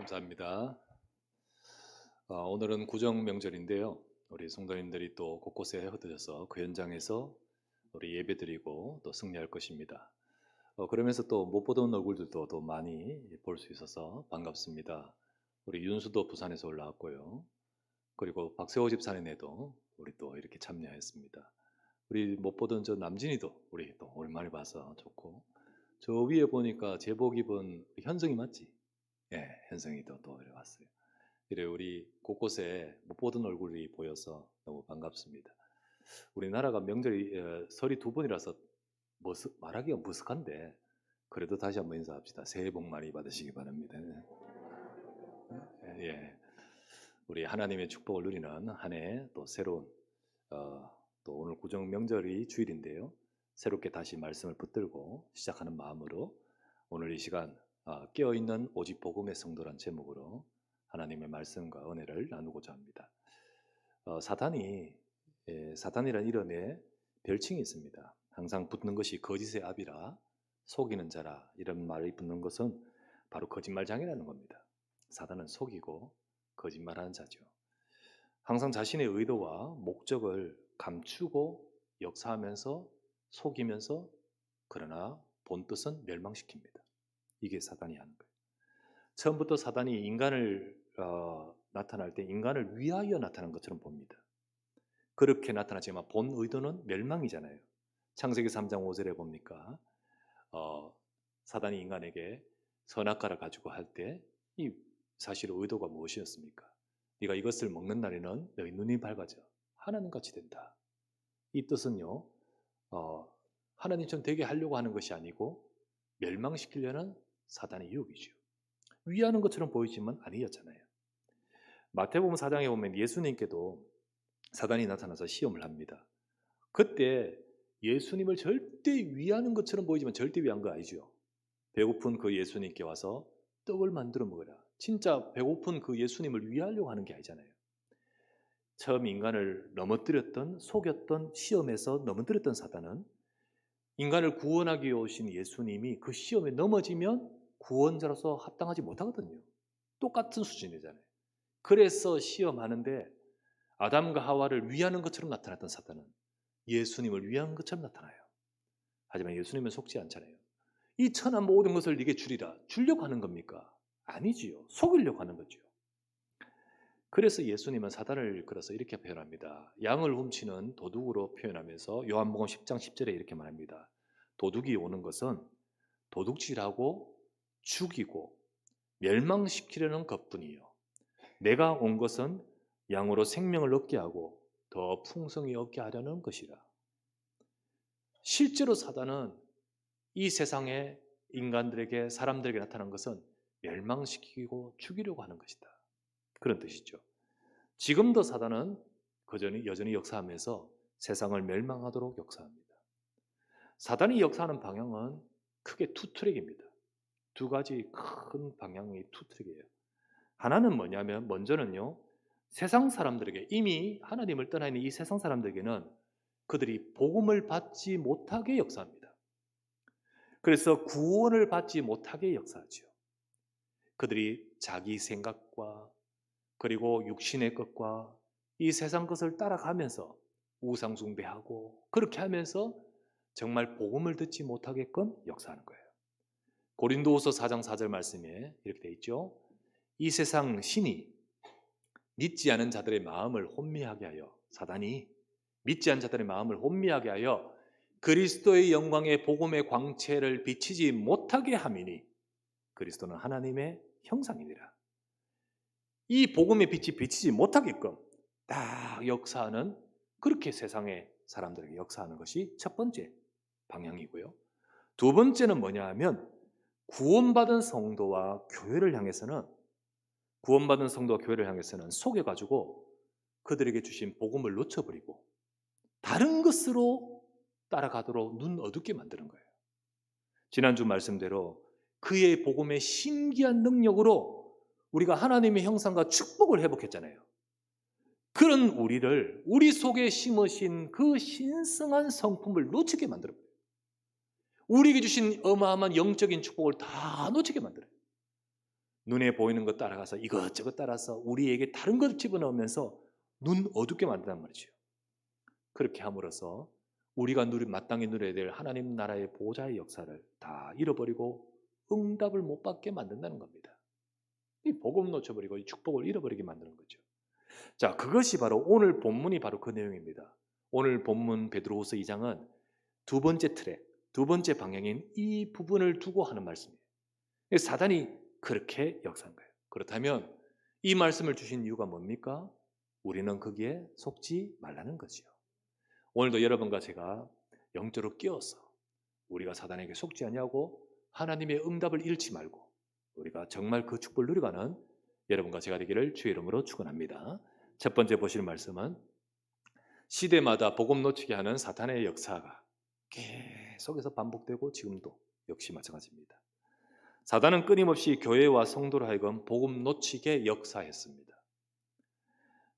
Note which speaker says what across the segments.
Speaker 1: 감사합니다. 오늘은 구정 명절인데요. 우리 성도님들이 또 곳곳에 흩어져서 그 현장에서 우리 예배드리고 또 승리할 것입니다. 그러면서 또 못 보던 얼굴들도 또 많이 볼 수 있어서 반갑습니다. 우리 윤수도 부산에서 올라왔고요. 그리고 박세호 집사님네도 우리 또 이렇게 참여했습니다. 우리 못 보던 저 남진이도 우리 또 오랜만에 봐서 좋고, 저 위에 보니까 제복 입은 현성이 맞지? 예, 현성이도 또 이래 왔어요. 이래 우리 곳곳에 못 보던 얼굴이 보여서 너무 반갑습니다. 우리나라가 명절이 설이 두 번이라서 말하기가 머쓱한데, 그래도 다시 한번 인사합시다. 새해 복 많이 받으시기 바랍니다. 예, 우리 하나님의 축복을 누리는 한 해 또 새로운 또 오늘 구정 명절이 주일인데요. 새롭게 다시 말씀을 붙들고 시작하는 마음으로 오늘 이 시간 깨어있는 오직 복음의 성도란 제목으로 하나님의 말씀과 은혜를 나누고자 합니다. 사탄이란 이름에 별칭이 있습니다. 항상 붙는 것이 거짓의 압이라 속이는 자라, 이런 말이 붙는 것은 바로 거짓말장이라는 겁니다. 사탄은 속이고 거짓말하는 자죠. 항상 자신의 의도와 목적을 감추고 역사하면서 속이면서, 그러나 본뜻은 멸망시킵니다. 이게 사탄이 하는 거예요. 처음부터 사탄이 인간을 나타날 때 인간을 위하여 나타난 것처럼 봅니다. 그렇게 나타나지만 본 의도는 멸망이잖아요. 창세기 3장 5절에 봅니까? 사탄이 인간에게 선악과를 가지고 할 때 이 사실 의도가 무엇이었습니까? 네가 이것을 먹는 날에는 너희 눈이 밝아져 하나님같이 된다. 이 뜻은요, 하나님처럼 되게 하려고 하는 것이 아니고 멸망시키려는 사탄의 유혹이죠. 위하는 것처럼 보이지만 아니었잖아요. 마태복음 4장에 보면 예수님께도 사탄이 나타나서 시험을 합니다. 그때 예수님을 절대 위하는 것처럼 보이지만 절대 위한 거 아니죠. 배고픈 그 예수님께 와서 떡을 만들어 먹으라. 진짜 배고픈 그 예수님을 위하려고 하는 게 아니잖아요. 처음 인간을 넘어뜨렸던, 속였던, 시험에서 넘어뜨렸던 사탄은 인간을 구원하기 위해 오신 예수님이 그 시험에 넘어지면 구원자로서 합당하지 못하거든요. 똑같은 수준이잖아요. 그래서 시험하는데 아담과 하와를 위하는 것처럼 나타났던 사탄은 예수님을 위한 것처럼 나타나요. 하지만 예수님은 속지 않잖아요. 이 천한 모든 것을 네게 주리라. 주려고 하는 겁니까? 아니지요. 속이려고 하는 거죠. 그래서 예수님은 사단을 끌어서 이렇게 표현합니다. 양을 훔치는 도둑으로 표현하면서 요한복음 10장 10절에 이렇게 말합니다. 도둑이 오는 것은 도둑질하고 죽이고 멸망시키려는 것뿐이요, 내가 온 것은 양으로 생명을 얻게 하고 더 풍성히 얻게 하려는 것이라. 실제로 사단은 이 세상에 인간들에게, 사람들에게 나타난 것은 멸망시키고 죽이려고 하는 것이다. 그런 뜻이죠. 지금도 사단은 여전히 역사하면서 세상을 멸망하도록 역사합니다. 사단이 역사하는 방향은 크게 두 트랙입니다. 두 가지 큰 방향이 두 트랙이에요. 하나는 뭐냐면, 먼저는요, 세상 사람들에게, 이미 하나님을 떠나 있는 이 세상 사람들에게는 그들이 복음을 받지 못하게 역사합니다. 그래서 구원을 받지 못하게 역사하죠. 그들이 자기 생각과 그리고 육신의 것과 이 세상 것을 따라가면서 우상 숭배하고, 그렇게 하면서 정말 복음을 듣지 못하게끔 역사하는 거예요. 고린도후서 4장 4절 말씀에 이렇게 돼 있죠. 이 세상 신이 믿지 않은 자들의 마음을 혼미하게 하여, 사단이 믿지 않은 자들의 마음을 혼미하게 하여 그리스도의 영광의 복음의 광채를 비치지 못하게 함이니 그리스도는 하나님의 형상이니라. 이 복음의 빛이 비치지 못하게끔 딱 역사하는, 그렇게 세상의 사람들에게 역사하는 것이 첫 번째 방향이고요. 두 번째는 뭐냐 하면, 구원받은 성도와 교회를 향해서는 속여가지고 그들에게 주신 복음을 놓쳐버리고 다른 것으로 따라가도록 눈 어둡게 만드는 거예요. 지난주 말씀대로 그의 복음의 신기한 능력으로 우리가 하나님의 형상과 축복을 회복했잖아요. 그런 우리를, 우리 속에 심으신 그 신성한 성품을 놓치게 만들어요. 우리에게 주신 어마어마한 영적인 축복을 다 놓치게 만들어요. 눈에 보이는 것 따라가서 이것저것 따라서 우리에게 다른 것 집어넣으면서 눈 어둡게 만든단 말이죠. 그렇게 함으로써 우리가 마땅히 누려야 될 하나님 나라의 보좌의 역사를 다 잃어버리고 응답을 못 받게 만든다는 겁니다. 이 복음 놓쳐버리고 이 축복을 잃어버리게 만드는 거죠. 자, 그것이 바로 오늘 본문이 바로 그 내용입니다. 오늘 본문 베드로후서 2장은 두 번째 트랙, 두 번째 방향인 이 부분을 두고 하는 말씀이에요. 사단이 그렇게 역사한 거예요. 그렇다면 이 말씀을 주신 이유가 뭡니까? 우리는 거기에 속지 말라는 거죠. 오늘도 여러분과 제가 영적으로 끼어서 우리가 사단에게 속지 아니하고 하나님의 응답을 잃지 말고 우리가 정말 그 축복을 누려가는 여러분과 제가 되기를 주의 이름으로 축원합니다. 첫 번째 보실 말씀은 시대마다 복음 놓치게 하는 사탄의 역사가 계속해서 반복되고 지금도 역시 마찬가지입니다. 사단은 끊임없이 교회와 성도로 하여금 복음 놓치게 역사했습니다.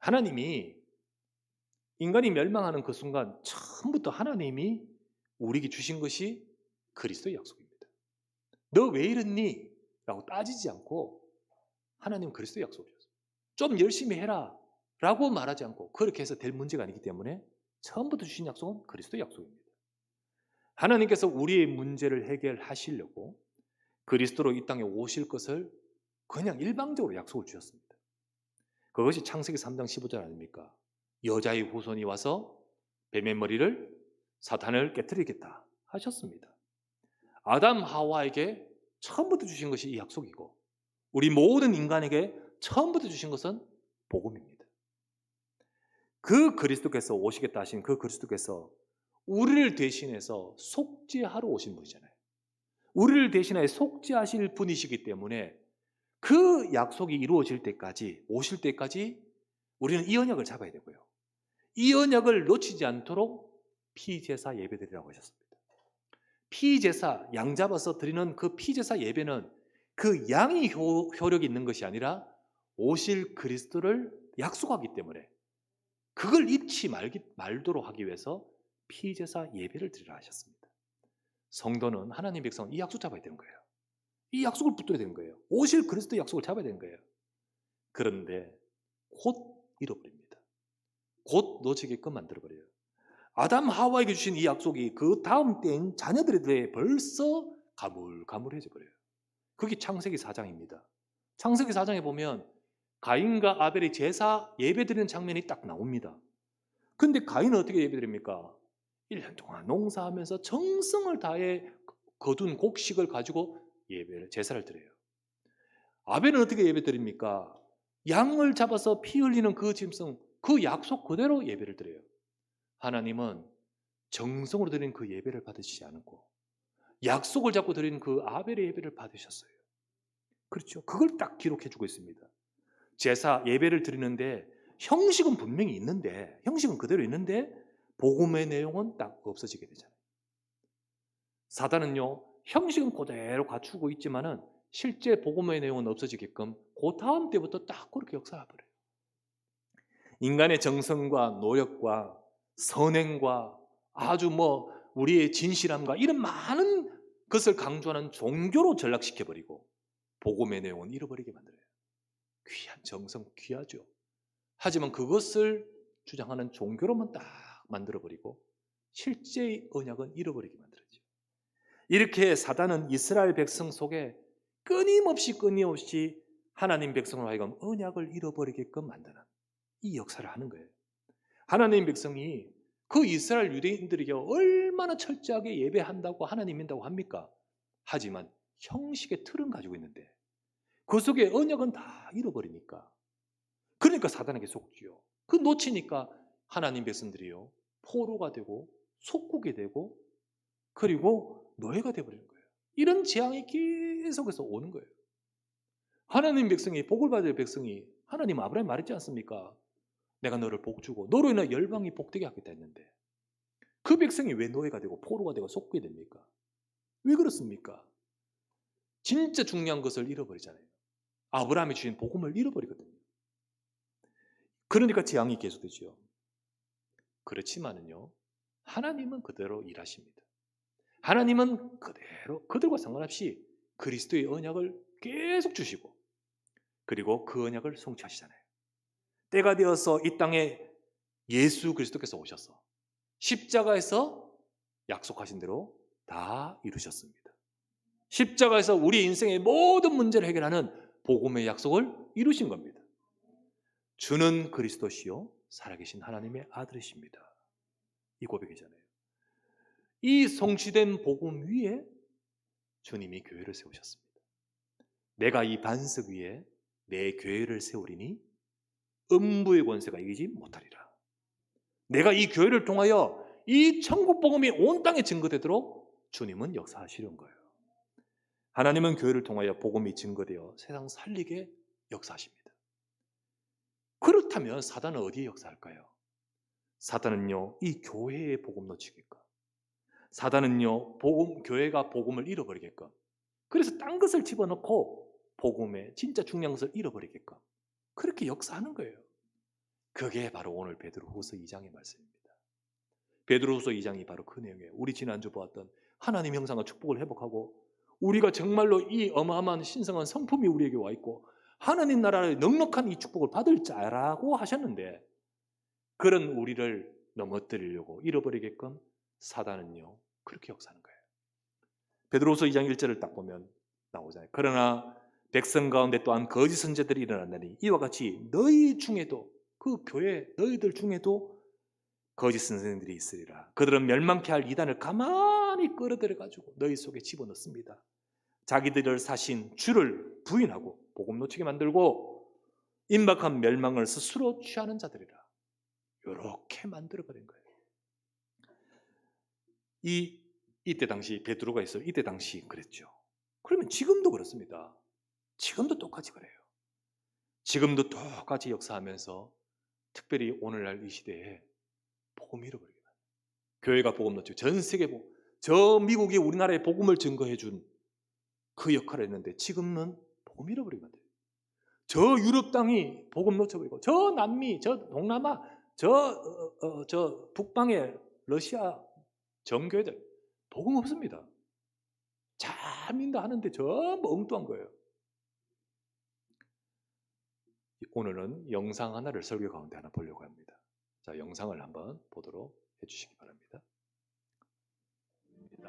Speaker 1: 하나님이 인간이 멸망하는 그 순간 처음부터 하나님이 우리에게 주신 것이 그리스도의 약속입니다. 너 왜 이랬니? 라고 따지지 않고 하나님은 그리스도의 약속을 줬어요. 좀 열심히 해라 라고 말하지 않고 그렇게 해서 될 문제가 아니기 때문에 처음부터 주신 약속은 그리스도의 약속입니다. 하나님께서 우리의 문제를 해결하시려고 그리스도로 이 땅에 오실 것을 그냥 일방적으로 약속을 주셨습니다. 그것이 창세기 3장 15절 아닙니까? 여자의 후손이 와서 뱀의 머리를 사탄을 깨뜨리겠다 하셨습니다. 아담 하와에게 처음부터 주신 것이 이 약속이고 우리 모든 인간에게 처음부터 주신 것은 복음입니다. 그 그리스도께서 오시겠다 하신 그 그리스도께서 우리를 대신해서 속죄하러 오신 분이잖아요. 우리를 대신하여 속죄하실 분이시기 때문에 그 약속이 이루어질 때까지 오실 때까지 우리는 이 언약을 잡아야 되고요. 이 언약을 놓치지 않도록 피제사 예배드리라고 하셨습니다. 피제사, 양 잡아서 드리는 그 피제사 예배는 그 양이 효력이 있는 것이 아니라 오실 그리스도를 약속하기 때문에 그걸 잊지 말도록 하기 위해서 피제사 예배를 드리라 하셨습니다. 성도는 하나님 백성은 이 약속 잡아야 되는 거예요. 이 약속을 붙들어야 되는 거예요. 오실 그리스도의 약속을 잡아야 되는 거예요. 그런데 곧 잃어버립니다. 곧 놓치게끔 만들어버려요. 아담 하와에게 주신 이 약속이 그 다음 때인 자녀들에 대해 벌써 가물가물해져 버려요. 그게 창세기 4장입니다. 창세기 4장에 보면 가인과 아벨이 제사 예배드리는 장면이 딱 나옵니다. 근데 가인은 어떻게 예배드립니까? 1년 동안 농사하면서 정성을 다해 거둔 곡식을 가지고 제사를 드려요. 아벨은 어떻게 예배드립니까? 양을 잡아서 피 흘리는 그 짐승, 그 약속 그대로 예배를 드려요. 하나님은 정성으로 드린 그 예배를 받으시지 않고 약속을 잡고 드린 그 아벨의 예배를 받으셨어요. 그렇죠. 그걸 딱 기록해주고 있습니다. 제사 예배를 드리는데 형식은 분명히 있는데 형식은 그대로 있는데 복음의 내용은 딱 없어지게 되잖아요. 사단은요 형식은 그대로 갖추고 있지만은 실제 복음의 내용은 없어지게끔 그 다음 때부터 딱 그렇게 역사해버려요. 인간의 정성과 노력과 선행과 아주 우리의 진실함과 이런 많은 것을 강조하는 종교로 전락시켜버리고 복음의 내용은 잃어버리게 만들어요. 귀한 정성 귀하죠. 하지만 그것을 주장하는 종교로만 딱 만들어버리고 실제의 언약은 잃어버리게 만들었죠. 이렇게 사단은 이스라엘 백성 속에 끊임없이 하나님 백성으로 하여금 언약을 잃어버리게끔 만드는 이 역사를 하는 거예요. 하나님 백성이 그 이스라엘 유대인들에게 얼마나 철저하게 예배한다고 하나님 믿는다고 합니까? 하지만 형식의 틀은 가지고 있는데 그 속에 언약은 다 잃어버리니까 그러니까 사단에게 속지요. 그 놓치니까 하나님 백성들이요 포로가 되고 속국이 되고 그리고 노예가 되어버리는 거예요. 이런 재앙이 계속해서 오는 거예요. 하나님 백성이 복을 받을 백성이 하나님 아브라함이 말했지 않습니까? 내가 너를 복주고 너로 인해 열방이 복되게 하겠다 했는데 그 백성이 왜 노예가 되고 포로가 되고 속국이 됩니까? 왜 그렇습니까? 진짜 중요한 것을 잃어버리잖아요. 아브라함이 주신 복음을 잃어버리거든요. 그러니까 재앙이 계속되죠. 그렇지만은요 하나님은 그대로 일하십니다. 하나님은 그대로 그들과 상관없이 그리스도의 언약을 계속 주시고 그리고 그 언약을 성취하시잖아요. 때가 되어서 이 땅에 예수 그리스도께서 오셔서 십자가에서 약속하신 대로 다 이루셨습니다. 십자가에서 우리 인생의 모든 문제를 해결하는 복음의 약속을 이루신 겁니다. 주는 그리스도시요 살아계신 하나님의 아들이십니다. 이 고백이잖아요. 이 성취된 복음 위에 주님이 교회를 세우셨습니다. 내가 이 반석 위에 내 교회를 세우리니 음부의 권세가 이기지 못하리라. 내가 이 교회를 통하여 이 천국 복음이 온 땅에 증거되도록 주님은 역사하시려는 거예요. 하나님은 교회를 통하여 복음이 증거되어 세상 살리게 역사하십니다. 그렇다면 사단은 어디에 역사할까요? 사단은요, 이 교회의 복음 놓치게끔, 사단은요, 교회가 복음을 잃어버리게끔, 그래서 딴 것을 집어넣고 복음의 진짜 중요한 것을 잃어버리게끔 그렇게 역사하는 거예요. 그게 바로 오늘 베드로후서 2장의 말씀입니다. 베드로후서 2장이 바로 그 내용이에요. 우리 지난주 보았던 하나님 형상과 축복을 회복하고 우리가 정말로 이 어마어마한 신성한 성품이 우리에게 와 있고 하나님 나라의 넉넉한 이 축복을 받을 자라고 하셨는데 그런 우리를 넘어뜨리려고 잃어버리게끔 사단은요 그렇게 역사하는 거예요. 베드로후서 2장 1절을 딱 보면 나오잖아요. 그러나 백성 가운데 또한 거짓 선지자들이 일어난다니 이와 같이 너희 중에도 그 교회 너희들 중에도 거짓 선생들이 있으리라. 그들은 멸망케 할 이단을 가만히 끌어들여 가지고 너희 속에 집어넣습니다. 자기들을 사신 주를 부인하고 복음 놓치게 만들고 임박한 멸망을 스스로 취하는 자들이라. 이렇게 만들어버린 거예요. 이때 당시 베드로가 있어요. 이때 당시 그랬죠. 그러면 지금도 그렇습니다. 지금도 똑같이 그래요. 지금도 똑같이 역사하면서 특별히 오늘날 이 시대에 복음 잃어버리게 돼요. 교회가 복음 놓치고 전 세계 저 미국이 우리나라에 복음을 증거해 준 그 역할을 했는데 지금은 복음 잃어버리면 돼요. 저 유럽 땅이 복음 놓쳐버리고 저 남미, 저 동남아, 저 북방의 러시아 정교회들 복음 없습니다. 잘 믿는다 하는데 전부 엉뚱한 거예요. 오늘은 영상 하나를 설교 가운데 하나 보려고 합니다. 자, 영상을 한번 보도록 해주시기 바랍니다.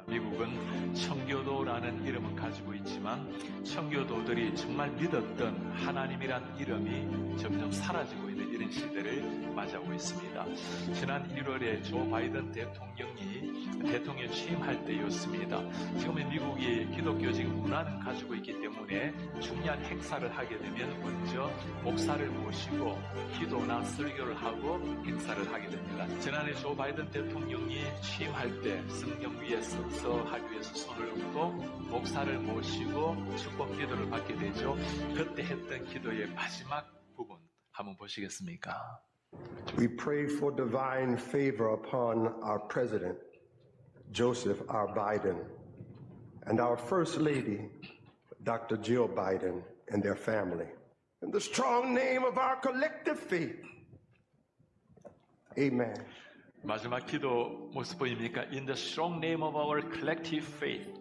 Speaker 2: 미국은 청교도라는 이름은 가지고 있지만 청교도들이 정말 믿었던 하나님이란 이름이 점점 사라지고 있는 이런 시대를 맞이하고 있습니다. 지난 1월에 조 바이든 대통령이 대통령 취임할 때였습니다. 지금의 미국이 기독교적 문화는 가지고 있기 때문에 중요한 행사를 하게 되면 먼저 목사를 모시고 기도나 설교를 하고 행사를 하게 됩니다. 지난해 조 바이든 대통령이 취임할 때 성경 위에 서서 하기 위해서 손을 얹고 목사를 모시고 축복 기도를 받게 되죠. 그때 했던 기도의 마지막 부분 한번 보시겠습니까?
Speaker 3: We pray for divine favor upon our president, Joseph R. Biden, and our First Lady, Dr. Jill Biden, and their family. In the strong name of our collective faith, amen.
Speaker 2: 마지막 기도 모습 보입니까? In the strong name of our collective faith.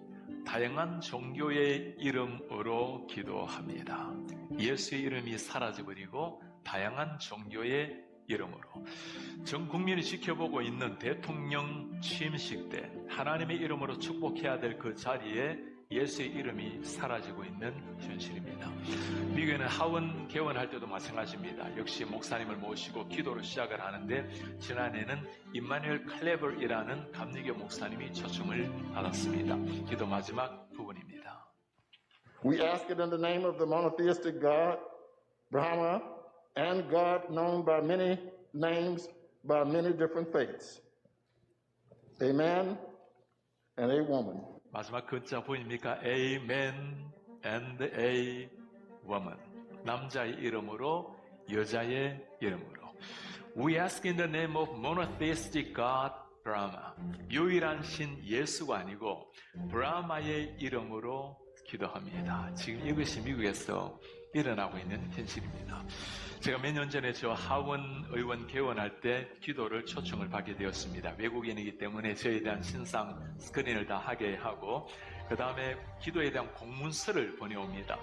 Speaker 2: 다양한 종교의 이름으로 기도합니다. 예수의 이름이 사라져버리고 다양한 종교의 이름으로 전 국민이 지켜보고 있는 대통령 취임식 때 하나님의 이름으로 축복해야 될 그 자리에 예수의 이름이 사라지고 있는 현실입니다. 미국에는 하원 개원할 때도 마찬가지입니다. 역시 목사님을 모시고 기도로 시작을 하는데 지난해는 임마누엘 클레버이라는 감리교 목사님이 초청을 받았습니다. 기도 마지막 부분입니다.
Speaker 4: We ask it in the name of the monotheistic God, Brahma, and God known by many names, by many different faiths. Amen and a woman.
Speaker 2: 마지막 글자 보입니까? Amen and a woman. 남자의 이름으로 여자의 이름으로. We ask in the name of monotheistic God, Brahma. 유일한 신 예수가 아니고 브라마의 이름으로 기도합니다. 지금 이것이 미국에서 일어나고 있는 현실입니다. 제가 몇 년 전에 저 하원 의원 개원할 때 기도를 초청을 받게 되었습니다. 외국인이기 때문에 저에 대한 신상 스크린을 다 하게 하고 그 다음에 기도에 대한 공문서를 보내옵니다.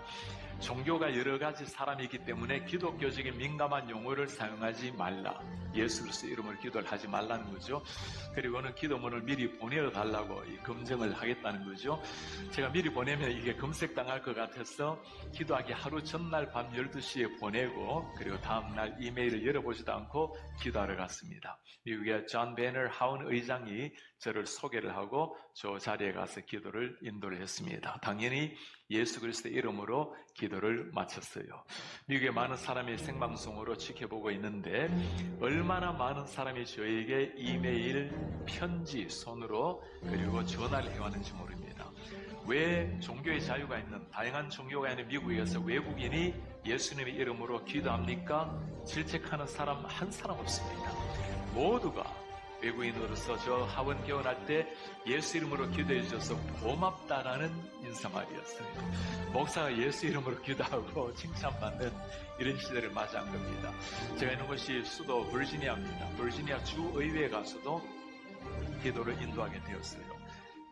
Speaker 2: 종교가 여러 가지 사람이 있기 때문에 기독교적인 민감한 용어를 사용하지 말라. 예수 그리스도 이름으로 기도를 하지 말라는 거죠. 그리고는 기도문을 미리 보내달라고 검증을 하겠다는 거죠. 제가 미리 보내면 이게 검색당할 것 같아서 기도하기 하루 전날 밤 12시에 보내고 그리고 다음날 이메일을 열어보지도 않고 기도하러 갔습니다. 미국의 존 베너 하운 의장이 저를 소개를 하고 저 자리에 가서 기도를 인도를 했습니다. 당연히 예수 그리스도의 이름으로 기도를 마쳤어요. 미국의 많은 사람이 생방송으로 지켜보고 있는데 얼마나 많은 사람이 저에게 이메일, 편지, 손으로 그리고 전화를 해왔는지 모릅니다. 왜 종교의 자유가 있는 다양한 종교가 있는 미국에서 외국인이 예수님의 이름으로 기도합니까? 질책하는 사람 한 사람 없습니다. 모두가 외국인으로서 저 하원 개원할 때 예수 이름으로 기도해 주셔서 고맙다라는 인사말이었어요. 목사가 예수 이름으로 기도하고 칭찬받는 이런 시대를 맞이한 겁니다. 제가 있는 곳이 수도 버지니아입니다. 버지니아 주의회에 가서도 기도를 인도하게 되었어요.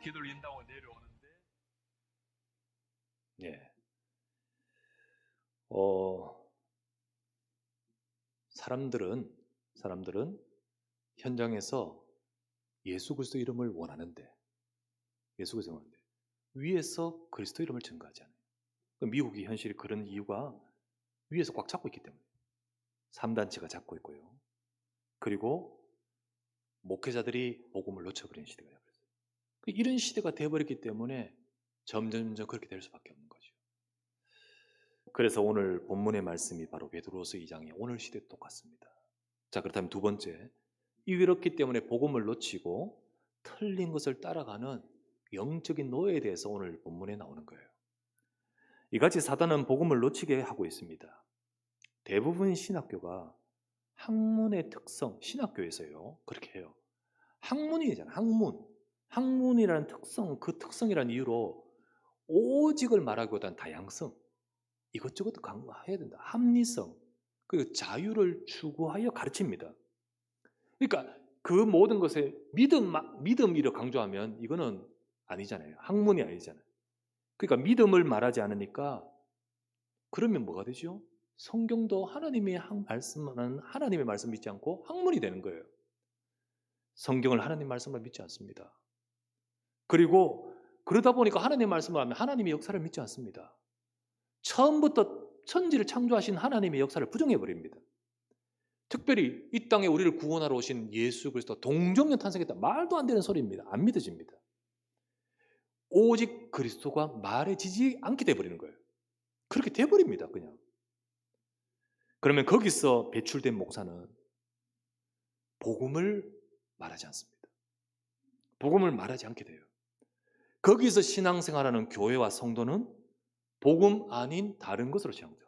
Speaker 2: 기도를 인도하고 내려오는데
Speaker 1: 예. 사람들은 현장에서 예수 그리스도 이름을 원하는데 위에서 그리스도 이름을 증거하지 않아요. 미국의 현실이 그런 이유가 위에서 꽉 잡고 있기 때문에 3단체가 잡고 있고요. 그리고 목회자들이 복음을 놓쳐버리는 시대가 되어버렸어요. 이런 시대가 되어버렸기 때문에 점점 그렇게 될 수밖에 없는 거죠. 그래서 오늘 본문의 말씀이 바로 베드로서 2장이 오늘 시대도 똑같습니다. 자, 그렇다면 두 번째, 이렇기 때문에 복음을 놓치고 틀린 것을 따라가는 영적인 노예에 대해서 오늘 본문에 나오는 거예요. 이같이 사단은 복음을 놓치게 하고 있습니다. 대부분 신학교가 학문의 특성, 신학교에서요 그렇게 해요. 학문이잖아요. 학문이라는 특성, 그 특성이라는 이유로 오직을 말하기보다는 다양성, 이것저것 강화해야 된다. 합리성, 그리고 자유를 추구하여 가르칩니다. 그러니까 그 모든 것에 믿음이라 강조하면 이거는 아니잖아요. 학문이 아니잖아요. 그러니까 믿음을 말하지 않으니까 그러면 뭐가 되죠? 성경도 하나님의 말씀은 하나님의 말씀 믿지 않고 학문이 되는 거예요. 성경을 하나님 말씀을 믿지 않습니다. 그리고 그러다 보니까 하나님의 말씀을 하면 하나님의 역사를 믿지 않습니다. 처음부터 천지를 창조하신 하나님의 역사를 부정해버립니다. 특별히 이 땅에 우리를 구원하러 오신 예수 그리스도 동정년 탄생했다. 말도 안 되는 소리입니다. 안 믿어집니다. 오직 그리스도가 말해지지 않게 돼버리는 거예요. 그렇게 돼버립니다. 그냥. 그러면 거기서 배출된 목사는 복음을 말하지 않습니다. 복음을 말하지 않게 돼요. 거기서 신앙생활하는 교회와 성도는 복음 아닌 다른 것으로 신앙생활해요.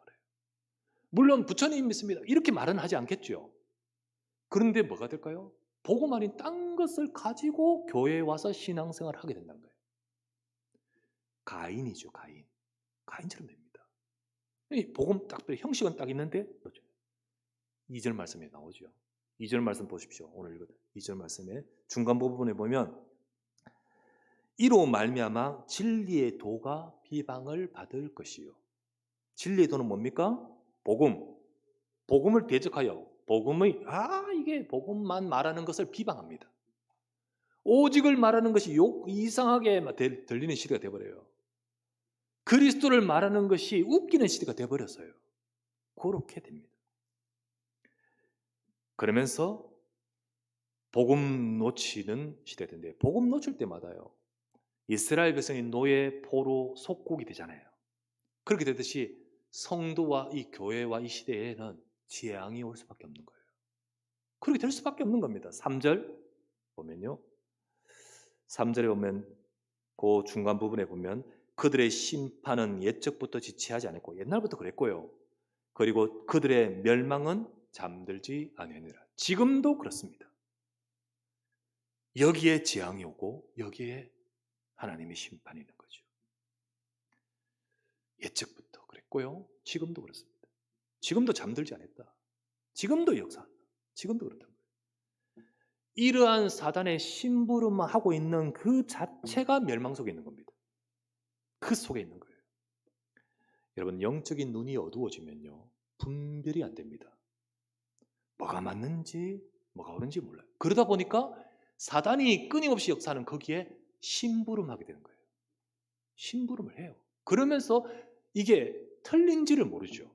Speaker 1: 물론 부처님 믿습니다. 이렇게 말은 하지 않겠죠. 그런데 뭐가 될까요? 복음 아닌 딴 것을 가지고 교회에 와서 신앙생활을 하게 된다는 거예요. 가인이죠. 가인처럼 됩니다. 복음 딱 형식은 딱 있는데 2절 말씀에 나오죠. 2절 말씀 보십시오. 오늘 읽은 2절 말씀에 중간 부분에 보면 이로 말미암아 진리의 도가 비방을 받을 것이요. 진리의 도는 뭡니까? 복음을 대적하여 이게 복음만 말하는 것을 비방합니다. 오직을 말하는 것이 이상하게 들리는 시대가 되어버려요. 그리스도를 말하는 것이 웃기는 시대가 되어버렸어요. 그렇게 됩니다. 그러면서 복음 놓치는 시대인데 복음 놓칠 때마다요. 이스라엘 백성이 노예, 포로, 속국이 되잖아요. 그렇게 되듯이 성도와 이 교회와 이 시대에는 재앙이 올 수밖에 없는 거예요. 그렇게 될 수밖에 없는 겁니다. 3절 보면요. 3절에 보면 그 중간 부분에 보면 그들의 심판은 옛적부터 지체하지 않았고 옛날부터 그랬고요. 그리고 그들의 멸망은 잠들지 아니하니라. 지금도 그렇습니다. 여기에 재앙이 오고 여기에 하나님의 심판이 있는 거죠. 옛적부터 그랬고요. 지금도 그렇습니다. 지금도 잠들지 않았다. 지금도 역사한다. 지금도 그렇다는 거예요. 이러한 사단의 심부름하고 있는 그 자체가 멸망 속에 있는 겁니다. 그 속에 있는 거예요. 여러분, 영적인 눈이 어두워지면요, 분별이 안 됩니다. 뭐가 맞는지 뭐가 옳은지 몰라요. 그러다 보니까 사단이 끊임없이 역사하는 거기에 심부름하게 되는 거예요. 심부름을 해요. 그러면서 이게 틀린지를 모르죠.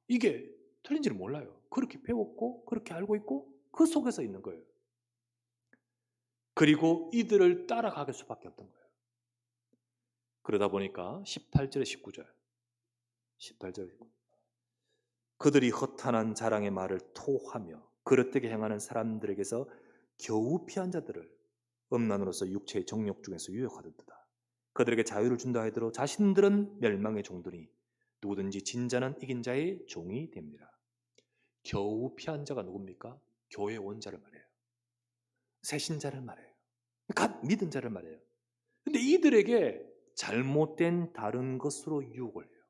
Speaker 1: 이게 틀린지를 몰라요. 그렇게 배웠고 그렇게 알고 있고 그 속에서 있는 거예요. 그리고 이들을 따라가게 수밖에 없던 거예요. 그러다 보니까 18절에 19절 18절 그들이 허탄한 자랑의 말을 토하며 그릇되게 행하는 사람들에게서 겨우 피한 자들을 음란으로서 육체의 정욕 중에서 유혹하듯다. 그들에게 자유를 준다 하더라도 자신들은 멸망의 종들이 누구든지 진 자는 이긴 자의 종이 됩니다. 겨우 피한 자가 누굽니까? 교회 온 자를 말해요. 새신자를 말해요. 갓 믿은 자를 말해요. 근데 이들에게 잘못된 다른 것으로 유혹을 해요.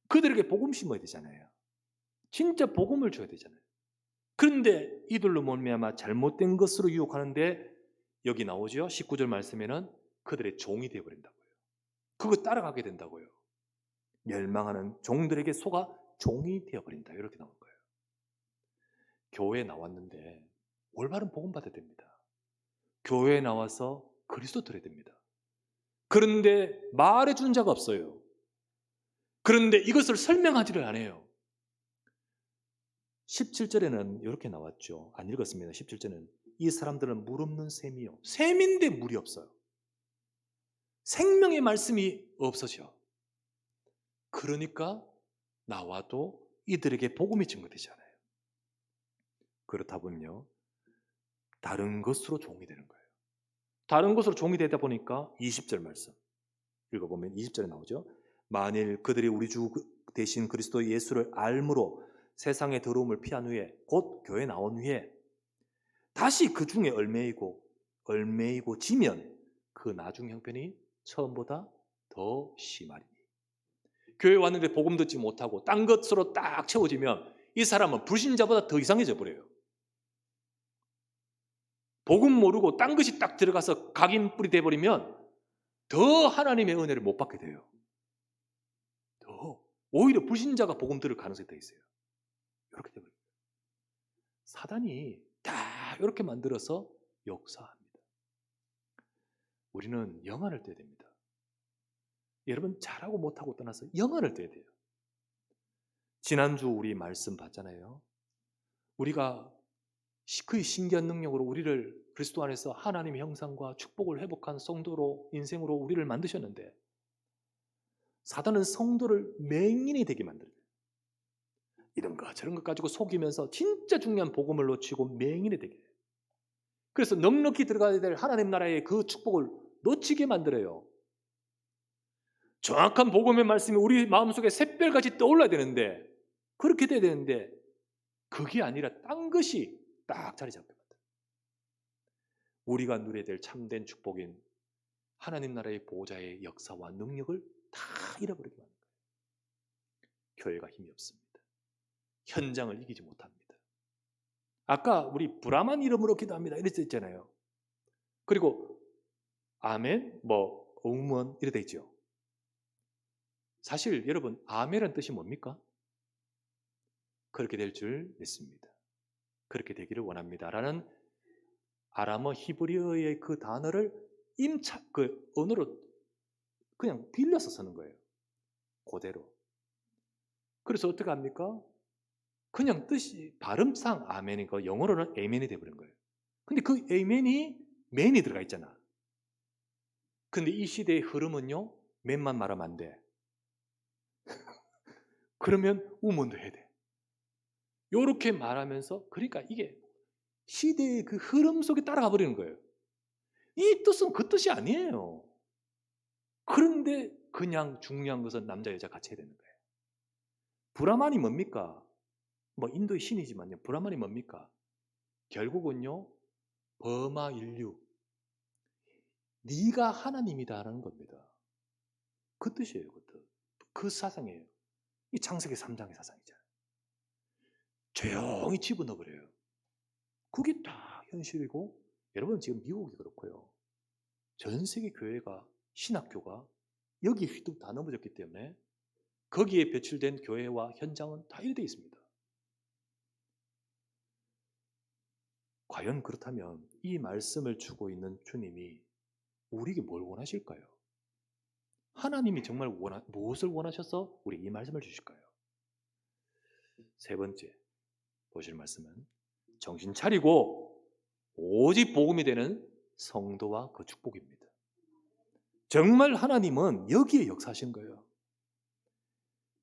Speaker 1: 그들에게 복음 심어야 되잖아요. 진짜 복음을 줘야 되잖아요. 그런데 이들로 말미암아 잘못된 것으로 유혹하는데 여기 나오죠. 19절 말씀에는 그들의 종이 되어버린다고요. 그거 따라가게 된다고요. 멸망하는 종들에게 속아 종이 되어버린다. 이렇게 나온 거예요. 교회에 나왔는데 올바른 복음 받아야 됩니다. 교회에 나와서 그리스도 들어야 됩니다. 그런데 말해준 자가 없어요. 그런데 이것을 설명하지를 않아요. 17절에는 이렇게 나왔죠. 안 읽었습니다. 17절에는 이 사람들은 물 없는 샘이요. 샘인데 물이 없어요. 생명의 말씀이 없어져. 그러니까 나와도 이들에게 복음이 증거되잖아요. 그렇다 보면요, 다른 것으로 종이 되는 거예요. 다른 것으로 종이 되다 보니까 20절 말씀 읽어보면 20절에 나오죠. 만일 그들이 우리 주 대신 그리스도 예수를 알므로 세상의 더러움을 피한 후에 곧 교회 나온 후에 다시 그 중에 얼매이고 지면 그 나중 형편이 처음보다 더 심하리니. 교회 왔는데 복음 듣지 못하고 딴 것으로 딱 채워지면 이 사람은 불신자보다 더 이상해져 버려요. 복음 모르고 딴 것이 딱 들어가서 각인뿔이 돼버리면 더 하나님의 은혜를 못 받게 돼요. 더 오히려 불신자가 복음 들을 가능성이 더 있어요. 이렇게 돼버려요. 사단이 다 이렇게 만들어서 역사합니다. 우리는 영안을 떼야 됩니다. 여러분, 잘하고 못하고 떠나서 영안을 떼야 돼요. 지난주 우리 말씀 봤잖아요. 우리가 그의 신기한 능력으로 우리를 그리스도 안에서 하나님의 형상과 축복을 회복한 성도로 인생으로 우리를 만드셨는데 사단은 성도를 맹인이 되게 만들어요. 이런 거 저런 것 가지고 속이면서 진짜 중요한 복음을 놓치고 맹인이 되게 해요. 그래서 넉넉히 들어가야 될 하나님 나라의 그 축복을 놓치게 만들어요. 정확한 복음의 말씀이 우리 마음속에 샛별같이 떠올라야 되는데 그렇게 돼야 되는데 그게 아니라 딴 것이 딱 자리 잡게 만들어요. 우리가 누려야 될 참된 축복인 하나님 나라의 보호자의 역사와 능력을 다 잃어버리게 만든 거예요. 교회가 힘이 없습니다. 현장을 이기지 못합니다. 아까 우리 브라만 이름으로 기도합니다 이랬 있잖아요. 그리고 아멘, 응원 이래 돼 있죠. 사실 여러분 아멘은 뜻이 뭡니까? 그렇게 될 줄 믿습니다. 그렇게 되기를 원합니다. 라는 아람어 히브리어의 그 단어를 그 언어로 그냥 빌려서 쓰는 거예요. 그대로. 그래서 어떻게 합니까? 그냥 뜻이 발음상 아멘이고 영어로는 에멘이 돼버린 거예요. 근데 그 에멘이 맨이 들어가 있잖아. 근데 이 시대의 흐름은요, 맨만 말하면 안 돼. 그러면 우문도 해야 돼. 요렇게 말하면서 그러니까 이게 시대의 그 흐름 속에 따라가 버리는 거예요. 이 뜻은 그 뜻이 아니에요. 그런데 그냥 중요한 것은 남자 여자 같이 해야 되는 거예요. 브라만이 뭡니까? 인도의 신이지만요. 브라만이 뭡니까? 결국은요. 버마 인류. 네가 하나님이다라는 겁니다. 그 뜻이에요. 그 뜻. 그 사상이에요. 이 창세기 3장의 사상이잖아요. 조용히 집어넣어버려요. 그게 다 현실이고 여러분 지금 미국이 그렇고요. 전 세계 교회가 신학교가 여기 휘뚝 다 넘어졌기 때문에 거기에 배출된 교회와 현장은 다 이래 돼 있습니다. 과연 그렇다면 이 말씀을 주고 있는 주님이 우리에게 뭘 원하실까요? 하나님이 정말 무엇을 원하셔서 우리 이 말씀을 주실까요? 세 번째 보실 말씀은 정신 차리고 오직 복음이 되는 성도와 그 축복입니다. 정말 하나님은 여기에 역사하신 거예요.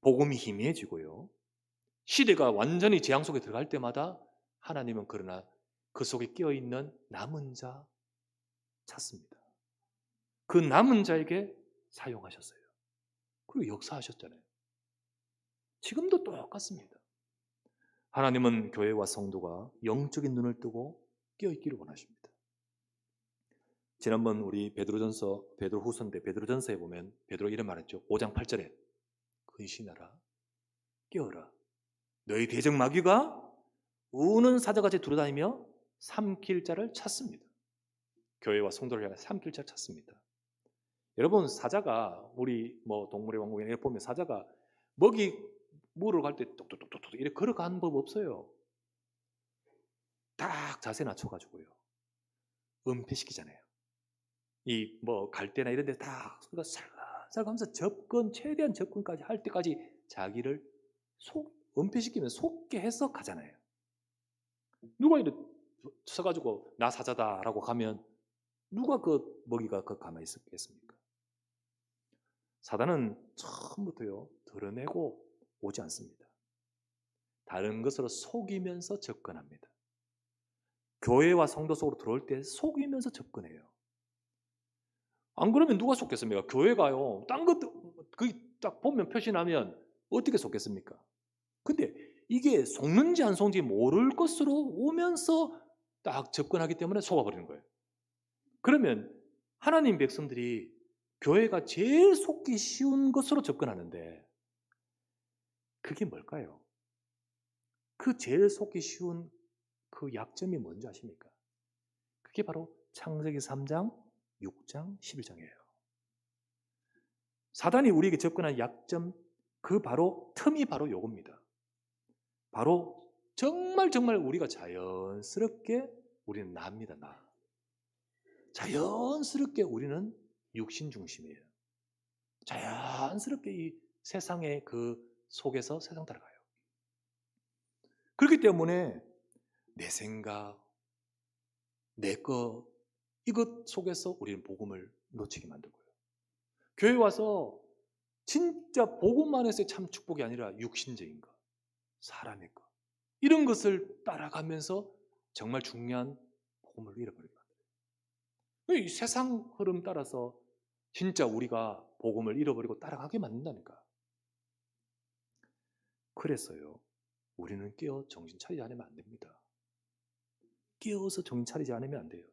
Speaker 1: 복음이 희미해지고요. 시대가 완전히 재앙 속에 들어갈 때마다 하나님은 그러나 그 속에 끼어있는 남은 자 찾습니다. 그 남은 자에게 사용하셨어요. 그리고 역사하셨잖아요. 지금도 똑같습니다. 하나님은 교회와 성도가 영적인 눈을 뜨고 끼어있기를 원하십니다. 지난번 우리 베드로후서인데 베드로전서에 보면 베드로 이런 말했죠. 5장 8절에 근신하라, 깨어라. 너희 대적 마귀가 우는 사자같이 두루다니며 삼킬 자를 찾습니다. 교회와 성도를 향해 삼킬 자를 찾습니다. 여러분 사자가 우리 동물의 왕국에 보면 사자가 먹이 물으러 갈 때 똑똑똑똑 이렇게 걸어가는 법 없어요. 딱 자세 낮춰가지고요. 은폐시키잖아요. 이 갈대나 이런 데 다 살살살 하면서 최대한 접근까지 할 때까지 자기를 은폐시키면 속게 해서 가잖아요. 누가 이렇게 서가지고 나 사자다라고 가면 누가 그 먹이가 가만히 있었겠습니까? 사단은 처음부터요 드러내고 오지 않습니다. 다른 것으로 속이면서 접근합니다. 교회와 성도 속으로 들어올 때 속이면서 접근해요. 안 그러면 누가 속겠습니까? 교회가요 딴 것도 딱 보면 표시나면 어떻게 속겠습니까? 근데 이게 속는지 안 속는지 모를 것으로 오면서 딱 접근하기 때문에 속아버리는 거예요. 그러면 하나님 백성들이 교회가 제일 속기 쉬운 것으로 접근하는데 그게 뭘까요? 그 제일 속기 쉬운 그 약점이 뭔지 아십니까? 그게 바로 창세기 3장, 6장, 11장이에요. 사단이 우리에게 접근한 약점, 그 바로 틈이 바로 요겁니다. 바로 정말 우리가 자연스럽게 우리는 납니다. 나. 자연스럽게 우리는 육신 중심이에요. 자연스럽게 이 세상의 그 속에서 세상 따라가요. 그렇기 때문에 내 생각, 내 거 이것 속에서 우리는 복음을 놓치게 만들고요. 교회 와서 진짜 복음만 해서 참 축복이 아니라 육신적인 거, 사람의 거 이런 것을 따라가면서 정말 중요한 복음을 잃어버리게 만들어요. 이 세상 흐름 따라서 진짜 우리가 복음을 잃어버리고 따라가게 만든다니까. 그래서요 우리는 깨어 정신 차리지 않으면 안 됩니다. 깨어서 정신 차리지 않으면 안 돼요.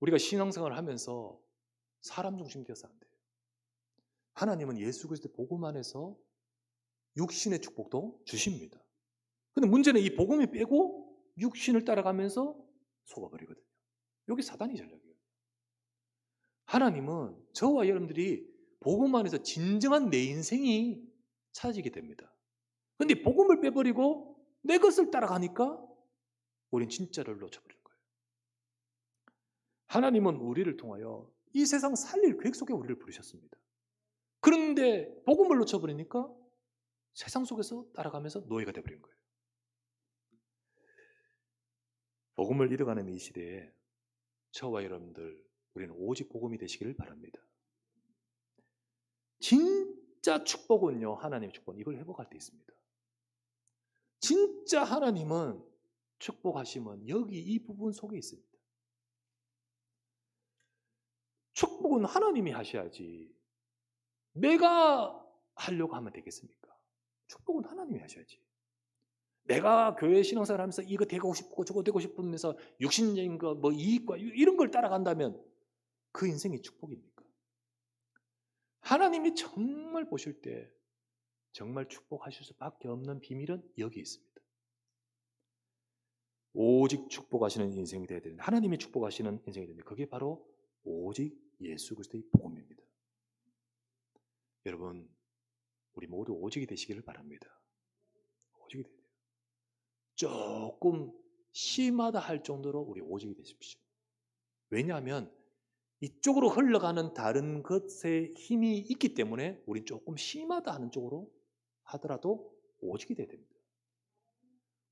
Speaker 1: 우리가 신앙생활을 하면서 사람 중심 되어서 안 돼요. 하나님은 예수 그리스도의 복음 안에서 육신의 축복도 주십니다. 근데 문제는 이 복음이 빼고 육신을 따라가면서 속아버리거든요. 여기 사단이 전략이에요. 하나님은 저와 여러분들이 복음 안에서 진정한 내 인생이 찾아지게 됩니다. 근데 복음을 빼버리고 내 것을 따라가니까 우린 진짜를 놓쳐버리는 거예요. 하나님은 우리를 통하여 이 세상 살릴 계획 속에 우리를 부르셨습니다. 그런데 복음을 놓쳐버리니까 세상 속에서 따라가면서 노예가 되어버린 거예요. 복음을 잃어가는 이 시대에 저와 여러분들 우리는 오직 복음이 되시기를 바랍니다. 진짜 축복은요 하나님의 축복은 이걸 회복할 때 있습니다. 진짜 하나님은 축복하심은 여기 이 부분 속에 있습니다. 축복은 하나님이 하셔야지 내가 하려고 하면 되겠습니까? 축복은 하나님이 하셔야지. 내가 교회 신앙생활 하면서 이거 되고 싶고 저거 되고 싶으면서 육신적인 거 이익과 이런 걸 따라간다면 그 인생이 축복입니까? 하나님이 정말 보실 때 정말 축복하실 수밖에 없는 비밀은 여기 있습니다. 오직 축복하시는 인생이 되어야 되는데 하나님이 축복하시는 인생이 되는데 그게 바로 오직 예수 그리스도의 복음입니다. 여러분, 우리 모두 오직이 되시기를 바랍니다. 오직이 되세요. 조금 심하다 할 정도로 우리 오직이 되십시오. 왜냐하면 이쪽으로 흘러가는 다른 것에 힘이 있기 때문에 우린 조금 심하다 하는 쪽으로 하더라도 오직이 돼야 됩니다.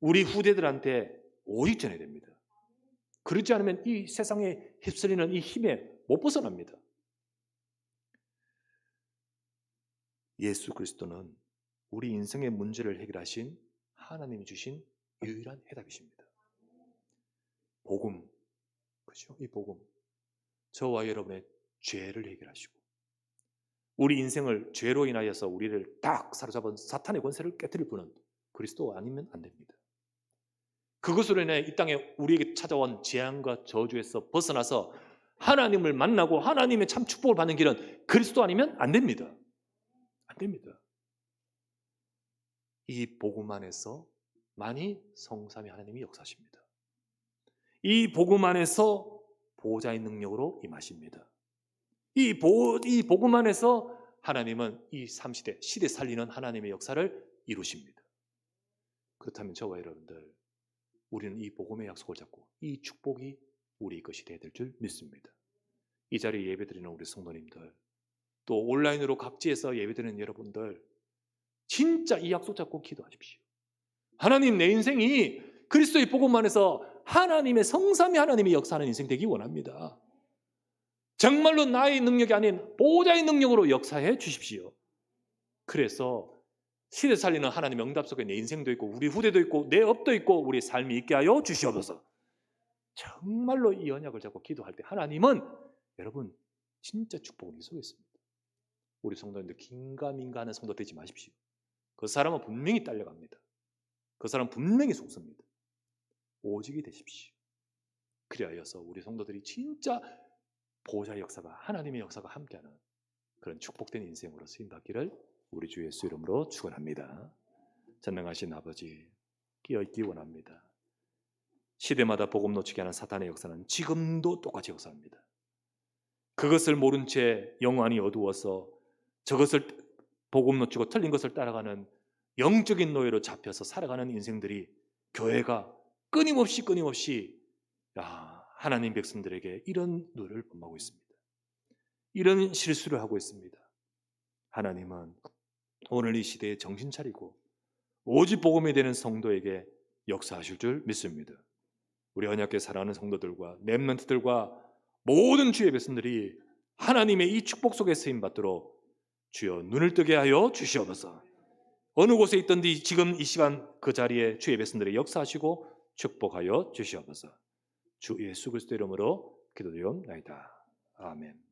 Speaker 1: 우리 후대들한테 오직 전해야 됩니다. 그렇지 않으면 이 세상에 휩쓸리는 이 힘에 못 벗어납니다. 예수 그리스도는 우리 인생의 문제를 해결하신 하나님이 주신 유일한 해답이십니다. 복음, 그렇죠? 이 복음, 저와 여러분의 죄를 해결하시고 우리 인생을 죄로 인하여서 우리를 딱 사로잡은 사탄의 권세를 깨뜨릴 분은 그리스도 아니면 안 됩니다. 그것으로 인해 이 땅에 우리에게 찾아온 재앙과 저주에서 벗어나서 하나님을 만나고 하나님의 참 축복을 받는 길은 그리스도 아니면 안 됩니다. 안 됩니다. 이 복음 안에서 만이 성삼위 하나님이 역사하십니다. 이 복음 안에서 보호자의 능력으로 임하십니다. 이 복음 안에서 하나님은 이 3시대, 시대 살리는 하나님의 역사를 이루십니다. 그렇다면 저와 여러분들, 우리는 이 복음의 약속을 잡고 이 축복이 우리 것이 되어야 될 줄 믿습니다. 이 자리에 예배드리는 우리 성도님들, 또 온라인으로 각지에서 예배드리는 여러분들, 진짜 이 약속 잡고 기도하십시오. 하나님, 내 인생이 그리스도의 복음 안에서 하나님의 성삼위 하나님의 역사하는 인생 되기 원합니다. 정말로 나의 능력이 아닌 보호자의 능력으로 역사해 주십시오. 그래서 시대 살리는 하나님의 응답 속에 내 인생도 있고 우리 후대도 있고 내 업도 있고 우리의 삶이 있게 하여 주시옵소서. 정말로 이 언약을 잡고 기도할 때 하나님은 여러분 진짜 축복을 이루겠습니다. 우리 성도님들 긴가민가하는 성도 되지 마십시오. 그 사람은 분명히 딸려갑니다. 그 사람은 분명히 속습니다. 오직이 되십시오. 그리하여서 우리 성도들이 진짜 보호자의 역사가, 하나님의 역사가 함께하는 그런 축복된 인생으로 쓰임받기를 우리 주 예수 이름으로 축원합니다. 전능하신 아버지, 끼어있기 원합니다. 시대마다 복음 놓치게 하는 사탄의 역사는 지금도 똑같이 역사합니다. 그것을 모른 채 영안이 어두워서 저것을 복음 놓치고 틀린 것을 따라가는 영적인 노예로 잡혀서 살아가는 인생들이 교회가 끊임없이 하나님 백성들에게 이런 누를 범하고 있습니다. 이런 실수를 하고 있습니다. 하나님은 오늘 이 시대에 정신 차리고 오직 복음이 되는 성도에게 역사하실 줄 믿습니다. 우리 언약궤 사랑하는 성도들과 렘넌트들과 모든 주의 백성들이 하나님의 이 축복 속에 쓰임받도록 주여 눈을 뜨게 하여 주시옵소서. 어느 곳에 있든지 지금 이 시간 그 자리에 주의 백성들의 역사하시고 축복하여 주시옵소서. 주 예수 그리스도 이름으로 기도드리옵나이다. 아멘.